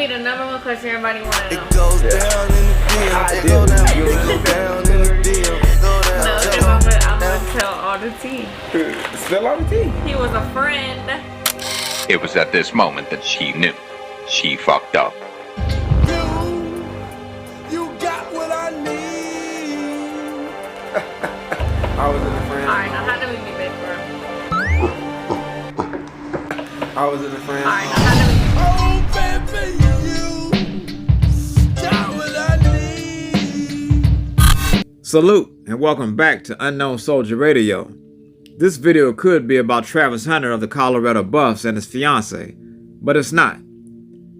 be the #1 question everybody want to know. It goes down in the deal. It goes down in the deal. No, because I'm gonna tell all the tea. Spill all the tea. He was a friend. It was at this moment that she knew. She fucked up. You got what I need. I was in the friend. Alright, now how do we be big for? I was in the friend. Alright, now how do we Oh, baby, you got what I need. Salute and welcome back to Unknown Soldier Radio. This video could be about Travis Hunter of the Colorado Buffs and his fiancé, but it's not.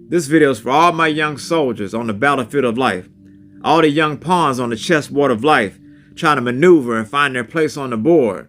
This video is for all my young soldiers on the battlefield of life, all the young pawns on the chessboard of life trying to maneuver and find their place on the board,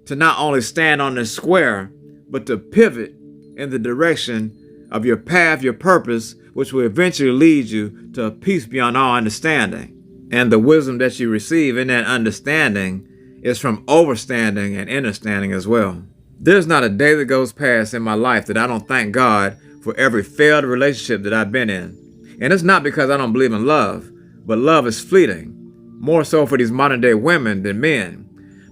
to not only stand on the square, but to pivot in the direction of your path, your purpose, which will eventually lead you to a peace beyond all understanding. And the wisdom that you receive in that understanding is from overstanding and understanding as well. There's not a day that goes past in my life that I don't thank God for every failed relationship that I've been in. And it's not because I don't believe in love, but love is fleeting, more so for these modern day women than men,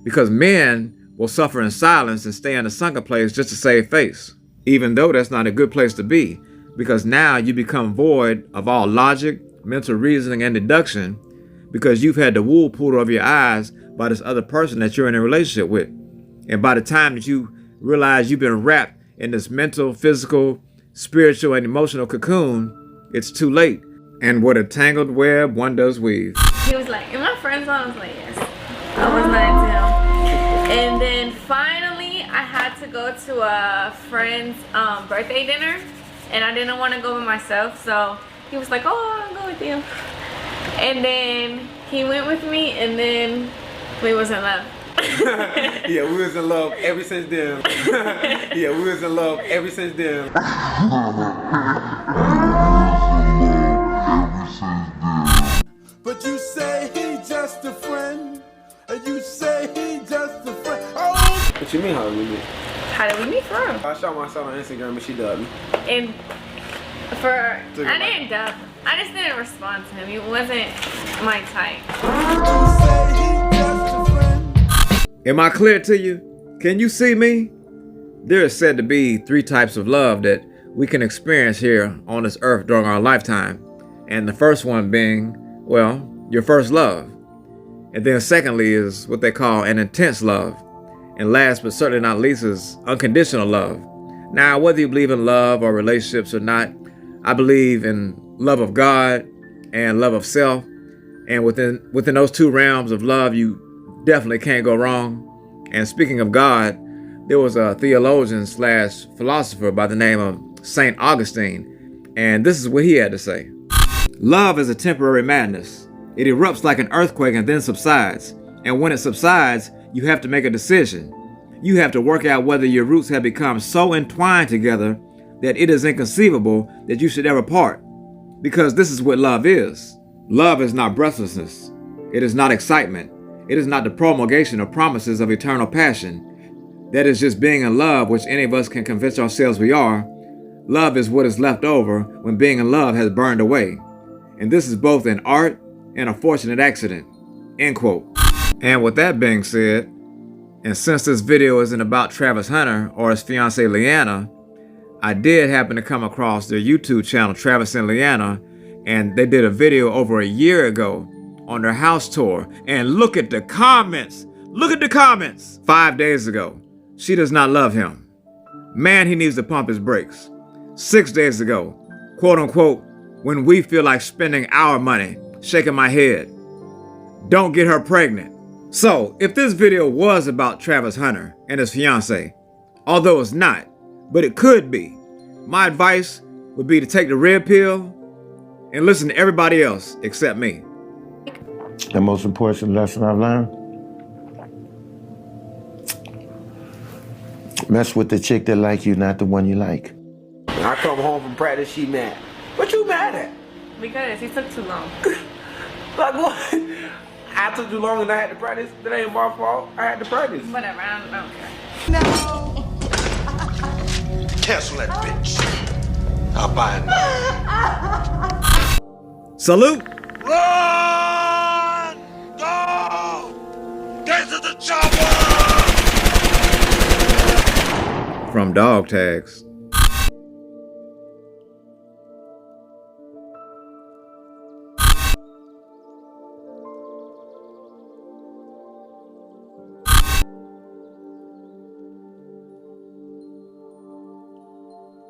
because men will suffer in silence and stay in a sunken place just to save face, even though that's not a good place to be, because now you become void of all logic, mental reasoning, and deduction, because you've had the wool pulled over your eyes by this other person that you're in a relationship with. And by the time that you realize you've been wrapped in this mental, physical, spiritual, and emotional cocoon, it's too late. And with a tangled web, one does weave. He was like, am I friends on? I was like, yes. I was not into him. And then finally, I had to go to a friend's birthday dinner, and I didn't want to go by myself, so he was like, oh, I'll go with you. And then he went with me, and then we was in love. Yeah, we was in love ever since then. Yeah, we was in love ever since then. But you say he just a friend. And you say he just a friend. Oh! What you mean, how did we meet? How did we meet for real? I shot myself on Instagram and she dubbed me. And I didn't dub. I just didn't respond to him. He wasn't my type. You say he just a friend. Am I clear to you? Can you see me? There is said to be 3 types of love that we can experience here on this earth during our lifetime. And the first one being, well, your first love. And then secondly is what they call an intense love. And last but certainly not least is unconditional love. Now, whether you believe in love or relationships or not, I believe in love of God and love of self. And within those 2 realms of love, you definitely can't go wrong. And speaking of God, there was a theologian / philosopher by the name of St. Augustine. And this is what he had to say. Love is a temporary madness. It erupts like an earthquake and then subsides. And when it subsides, you have to make a decision. You have to work out whether your roots have become so entwined together that it is inconceivable that you should ever part. Because this is what love is. Love is not breathlessness. It is not excitement. It is not the promulgation of promises of eternal passion. That is just being in love, which any of us can convince ourselves we are. Love is what is left over when being in love has burned away. And this is both an art and a fortunate accident. End quote. And with that being said, and since this video isn't about Travis Hunter or his fiancée Leanna, I did happen to come across their YouTube channel, Travis and Leanna, and they did a video over a year ago on their house tour. And look at the comments. Look at the comments. 5 days ago, she does not love him. Man, he needs to pump his brakes. 6 days ago, quote unquote, when we feel like spending our money, shaking my head. Don't get her pregnant. So, if this video was about Travis Hunter and his fiancée, although it's not, but it could be, my advice would be to take the red pill and listen to everybody else except me. The most important lesson I've learned? Mess with the chick that like you, not the one you like. When I come home from practice, she mad. What you mad at? Because he took too long. Like what? I took too long and I had to practice. That ain't my fault. I had to practice. Whatever, I don't care. No. Cancel that bitch. I'll buy it. Salute. Run! Go! Get to the chopper! From Dog Tags.